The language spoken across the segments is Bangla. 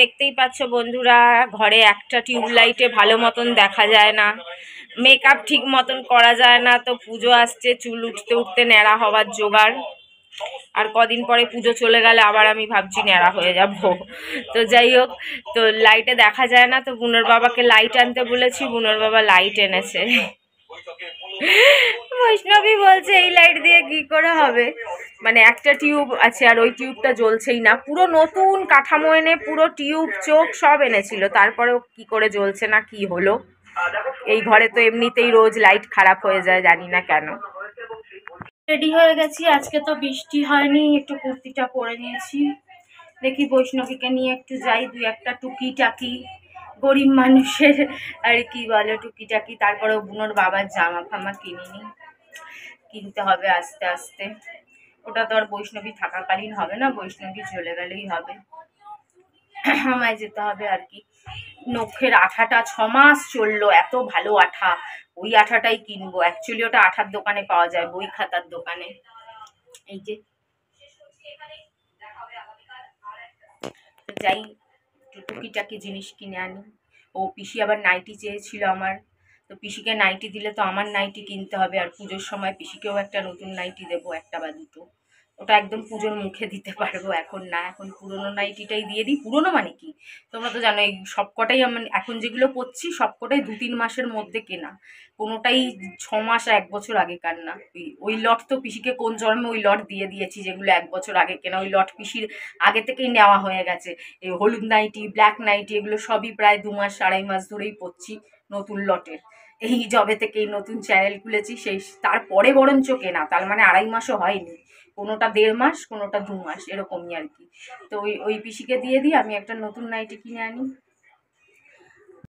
দেখতেই পাচ্ছ বন্ধুরা, ঘরে একটা টিউবলাইটে ভালো মতন দেখা যায় না, মেকআপ ঠিক মতন করা যায় না। তো পুজো আসছে, চুল উঠতে উঠতে ন্যাড়া হওয়ার জোগাড়। আর কদিন পরে পুজো চলে গেলে আবার আমি ভাবছি ন্যাড়া হয়ে যাব। তো যাই হোক, তো লাইটে দেখা যায় না, তো বুনোর বাবাকে লাইট আনতে বলেছি, বুনোর বাবা লাইট এনেছে। বৈষ্ণবী বলছে এই লাইট দিয়ে কি করে হবে, মানে একটা টিউব আছে আর ওই টিউবটা জ্বলছেই না। পুরো নতুন কাঠামো এনে পুরো টিউব চোখ সব এনেছিল, তারপরেও কি করে জ্বলছে না, কি হলো। এই ঘরে তো এমনিতেই রোজ লাইট খারাপ হয়ে যায়, জানি না কেন। রেডি হয়ে গেছি, আজকে তো বৃষ্টি হয়নি, একটু কুর্তিটা পরে নিয়েছি। দেখি বৈষ্ণবীকে নিয়ে একটু যাই, দুই একটা টুকিটাকি গরিব মানুষের আর কি বলে টুকিটাকি। তারপরে বুনোর বাবার জামা ফামা কিনতে হবে আস্তে আস্তে। ওটা তো আর বৈষ্ণবী থাকাকালীন হবে না, বৈষ্ণবী চলে গেলেই হবে, আমায় যেতে হবে আর কি। নখের আঠাটা 6 মাস চললো, এত ভালো আঠা, ওই আঠাটাই কিনবো। অ্যাকচুয়ালি ওটা আঠার দোকানে পাওয়া যায়, বই খাতার দোকানে। এই যে যাই, টুকিটাকি জিনিস কিনে আনি। ও পিসি আবার নাইটি চেয়েছিল আমার, তো পিসিকে নাইটি দিলে তো আমার নাইটি কিনতে হবে। আর পুজোর সময় পিসিকেও একটা নতুন নাইটি দেবো, একটা বা দুটো। ওটা একদম পুজোর মুখে দিতে পারবো, এখন না, এখন পুরোনো নাইটিটাই দিয়ে দিই। পুরোনো মানে কি, তোমরা তো জানো এই সবকটাই আমার এখন যেগুলো পরছি সবকটাই 2-3 মাসের মধ্যে কেনা, কোনোটাই 6 মাস 1 বছর আগেকার না। ওই লট তো পিসিকে কোন জন্মে ওই লট দিয়ে দিয়েছি, যেগুলো 1 বছর আগে কেনা, ওই লট পিসির আগে থেকেই নেওয়া হয়ে গেছে। এই হলুদ নাইটি, ব্ল্যাক নাইটি, এগুলো সবই প্রায় 2 মাস 2.5 মাস ধরেই পরছি নতুন লটের। এই জবে থেকে এই নতুন চ্যানেল খুলেছি সেই তারপরে বরঞ্চ কেনা, তার মানে 2.5 মাসও হয়নি, কোনোটা 1.5 মাস, কোনোটা 2 মাস, এরকমই আর কি। তো ওই পিসিকে দিয়ে দিই, আমি একটা নতুন নাইটি কিনে আনি।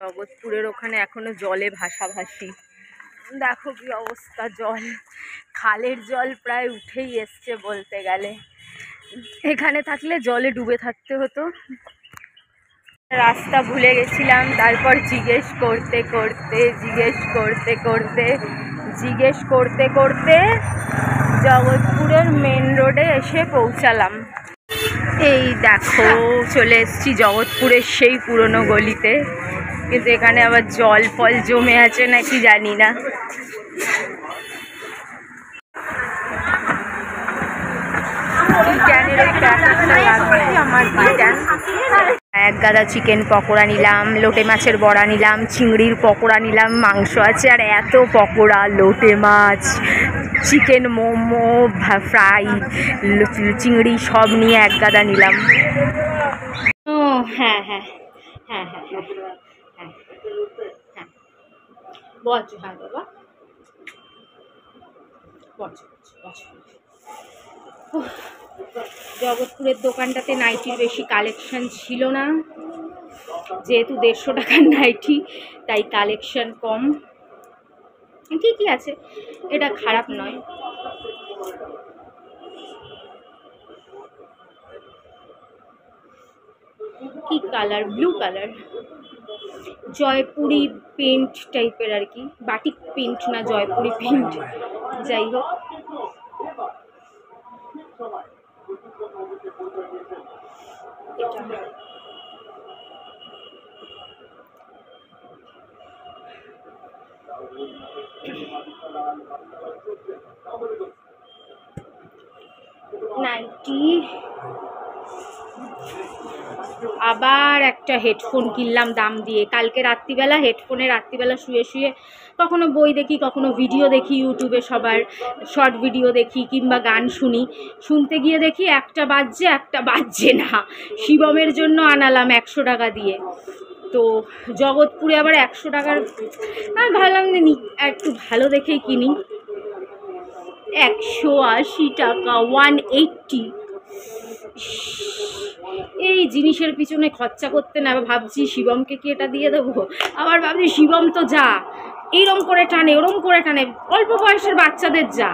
জগৎপুরের ওখানে এখনো জলে ভাসাভাসি, দেখো কি অবস্থা, জল, খালের জল প্রায় উঠেই এসছে বলতে গেলে। এখানে থাকলে জলে ডুবে থাকতে হতো। রাস্তা ভুলে গেছিলাম, তারপর জিজ্ঞেস করতে জগৎপুরের মেন রোডে এসে পৌঁছালাম। এই দেখো চলে এসেছি জগৎপুরের সেই পুরনো গলিতে, কিন্তু এখানে আবার জল ফল জমে আছে নাকি জানি না। এক গাদা চিকেন পকোড়া নিলাম, লোটে মাছের বড়া নিলাম, চিংড়ির পকোড়া নিলাম, মাংস আছে আর এত পকোড়া, লোটে মাছ, চিকেন মোমো, ফ্রাই, চিংড়ি সব নিয়ে এক গাদা নিলাম। ও হ্যাঁ হ্যাঁ হ্যাঁ হ্যাঁ হ্যাঁ হ্যাঁ হ্যাঁ বলছো, হ্যাঁ বাবা বলছো। জগৎপুরের দোকানটাতে নাইটির বেশি কালেকশন ছিল না, যেহেতু 150 টাকার নাইটি তাই কালেকশন কম। ঠিকই আছে, এটা খারাপ নয়। কি colour, blue colour, Jaipuri print টাইপের আর কি, বাটিক প্রিন্ট না জয়পুরি প্রিন্ট, যাই হোক। নাইটি, আবার একটা হেডফোন কিনলাম দাম দিয়ে। কালকে রাত্রিবেলা হেডফোনে রাত্রিবেলা শুয়ে শুয়ে কখনো বই দেখি, কখনো ভিডিও দেখি ইউটিউবে, সবার শর্ট ভিডিও দেখি কিংবা গান শুনতে গিয়ে দেখি একটা বাজছে না। শিবমের জন্য আনালাম 100 টাকা দিয়ে, তো জগৎপুরে আবার 100 টাকার, আমি ভাবলাম একটু ভালো দেখেই কিনি। 180 টাকা, 180। এই জিনিসের পিছনে খরচা করতে না ভাবছি শিবমকে কি এটা দিয়ে দেবো, আবার ভাবছি শিবম তো যা এইরম করে টানে ওরম করে টানে, অল্প বয়সের বাচ্চাদের যা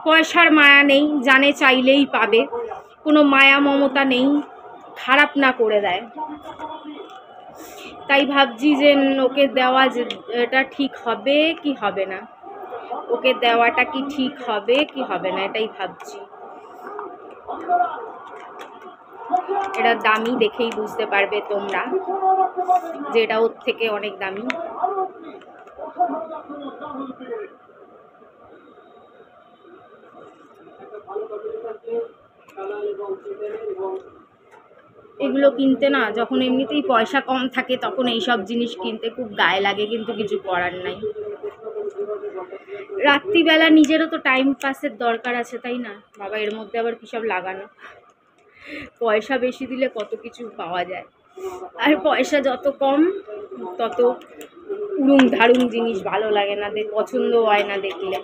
পয়সার মায়া নেই, জানে চাইলেই পাবে, কোনো মায়া মমতা নেই, খারাপ না করে দেয়। তাই ভাবছি যে ওকে দেওয়া এটা ঠিক হবে কি হবে না, ওকে দেওয়াটা কি ঠিক হবে কি হবে না, এটাই ভাবছি। এটা দামি, দেখেই বুঝতে পারবে তোমরা যে এটা ওর থেকে অনেক দামি। এগুলো কিনতে না, যখন এমনিতেই পয়সা কম থাকে তখন এইসব জিনিস কিনতে খুব গায়ে লাগে, কিন্তু কিছু করার নাই। রাত্রিবেলা নিজেরও তো টাইম পাসের দরকার আছে, তাই না বাবা? এর মধ্যে আবার কী সব লাগানো। পয়সা বেশি দিলে কত কিছু পাওয়া যায়, আর পয়সা যত কম তত উড়ুং ধারুং জিনিস ভালো লাগে না, পছন্দ হয় না দেখলে।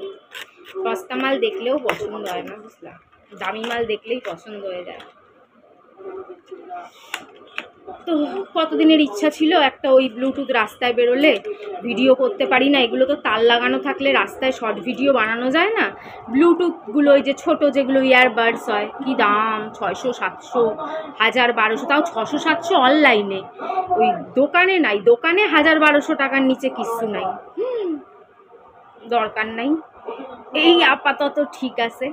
সস্তা মাল দেখলেও পছন্দ হয় না, বুঝলাম, দামি মাল দেখলেই পছন্দ হয়ে যায়। তো কতদিনের ইচ্ছা ছিল একটা ওই ব্লুটুথ, রাস্তায় বেরোলে ভিডিও করতে পারি না, এগুলো তো তার লাগানো থাকলে রাস্তায় শর্ট ভিডিও বানানো যায় না। ব্লুটুথগুলো ওই যে ছোটো যেগুলো ইয়ারবাডস হয়, কি দাম, 600, 700, 1000, 1200, তাও 600, 700 অনলাইনে, ওই দোকানে নাই। দোকানে 1000, 1200 টাকার নিচে কিচ্ছু নাই, দরকার নাই। এই আপাতত ঠিক আছে।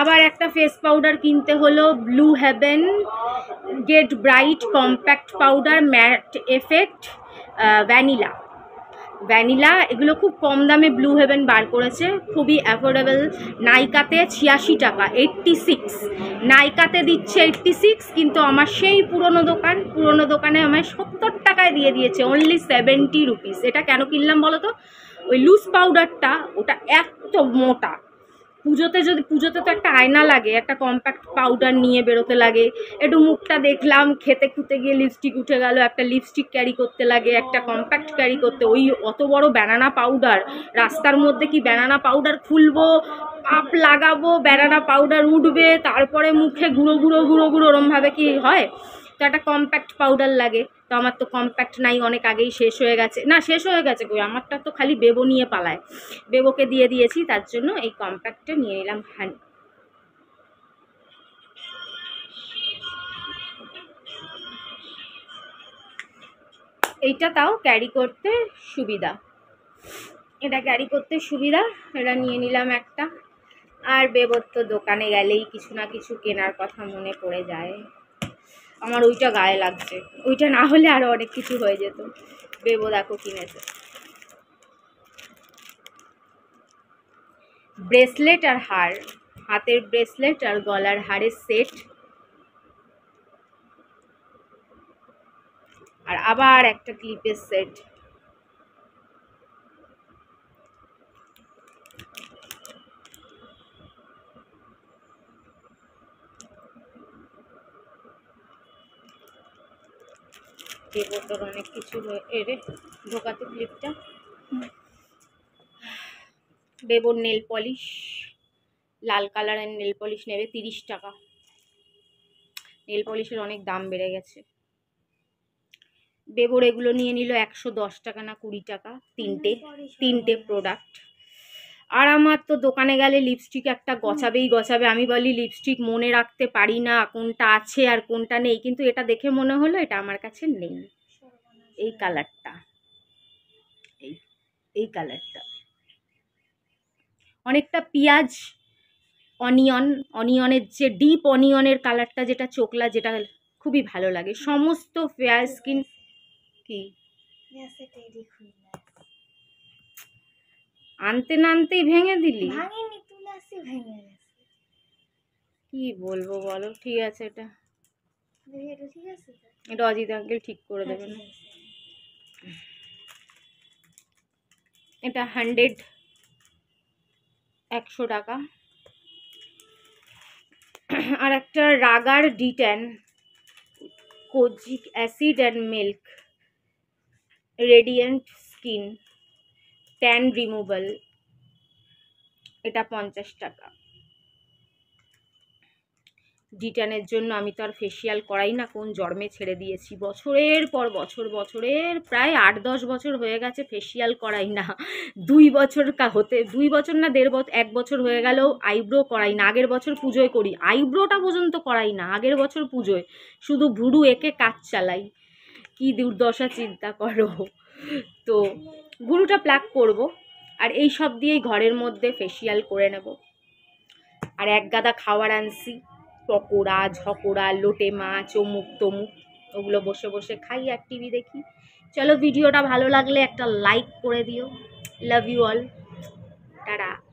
আবার একটা ফেস পাউডার কিনতে হলো, Blue Heaven get bright compact powder matte effect vanilla. এগুলো খুব কম দামে ব্লু হেভেন বার করেছে, খুবই অ্যাফোর্ডেবল। নাইকাতে 86 টাকা, 86। নাইকাতে দিচ্ছে 86, কিন্তু আমার সেই পুরনো দোকানে আমায় 70 টাকায় দিয়ে দিয়েছে, অনলি 70 রুপিস। এটা কেন কিনলাম বলো তো? ওই লুজ পাউডারটা, ওটা এত মোটা, পুজোতে তো একটা আয়না লাগে, একটা কম্প্যাক্ট পাউডার নিয়ে বেরোতে লাগে, একটু মুখটা দেখলাম, খেতে খুঁতে গিয়ে লিপস্টিক উঠে গেল, একটা লিপস্টিক ক্যারি করতে লাগে, একটা কম্প্যাক্ট ক্যারি করতে, ওই অত বড় ব্যানানা পাউডার, রাস্তার মধ্যে কি ব্যানানা পাউডার খুলবো, আপ লাগাবো, ব্যানানা পাউডার উঠবে, তারপরে মুখে গুঁড়ো ওরমভাবে কি হয়? তো একটা কম্প্যাক্ট পাউডার লাগে, তো আমার তো কম্প্যাক্ট নাই, অনেক আগেই শেষ হয়ে গেছে কই, আমারটা তো খালি বেবো নিয়ে পালায়, বেবোকে দিয়ে দিয়েছি, তার জন্য এই কম্প্যাক্টটা নিয়ে নিলাম হানি। এইটা তাও ক্যারি করতে সুবিধা, এটা নিয়ে নিলাম একটা। আর বেবোর তো দোকানে গেলেই কিছু না কিছু কেনার কথা মনে পড়ে যায়, আমার ওইটা গায়ে লাগছে, ওইটা না হলে আরও অনেক কিছু হয়ে যেত। বেবো দেখো কিনেছে ব্রেসলেট আর হার, হাতের ব্রেসলেট আর গলার হারের সেট, আর আবার একটা ক্লিপের সেট। বেবোটার অনেক কিছু এরে ঢোকাতে ক্লিপটা। বেবোর নেল পলিশ, লাল কালারের নেল পলিশ নেবে 30 টাকা। নেল পলিশের অনেক দাম বেড়ে গেছে। বেবোর এগুলো নিয়ে নিল 110 টাকা না 20 টাকা, তিনটে প্রোডাক্ট। আর আমার তো দোকানে গেলে লিপস্টিক একটা গছাবে, আমি বলি লিপস্টিক মনে রাখতে পারি না কোনটা আছে আর কোনটা নেই, কিন্তু এটা দেখে মনে হলো এটা আমার কাছে নেই। এই কালারটা, এই কালারটা অনেকটা পিঁয়াজ অনিয়নের যে ডিপ অনিয়নের কালারটা, যেটা চোখলা, যেটা খুবই ভালো লাগে সমস্ত ফেয়ার স্কিন। কি আনতে না আনতেই ভেঙে দিলি? কি বলবো বলো? ঠিক আছে, এটা অজিত আঙ্কেল ঠিক করে দেবে না। এটা 100 টাকা। আর একটা রাগার D10 kojic acid and milk radiant skin tan removal, এটা 50 টাকা। D10-এর জন্য আমি তো আর ফেসিয়াল করাই না, কোন জন্মে ছেড়ে দিয়েছি, বছরের পর বছরের প্রায় 8-10 বছর হয়ে গেছে ফেসিয়াল করাই না। 2 বছর না 1 বছর হয়ে গেল আইব্রো করাই না। আগের বছর পুজোয় করি, আইব্রোটা পর্যন্ত করাই না আগের বছর পুজোয়, শুধু ভুরু এঁকে কাজ চালাই। কি দুর্দশা চিন্তা করো। তো ভুরুটা প্লাক করব, আর এই সব দিয়েই ঘরের মধ্যে ফেসিয়াল করে নেব। আর এক গাদা খাবার আনছি, পকোড়া ঝকোড়া লোটে মাছ অমুক তমুক, ওগুলো বসে বসে খাই আর টিভি দেখি। চলো ভিডিওটা ভালো লাগলে একটা লাইক করে দিও। Love you all, tata.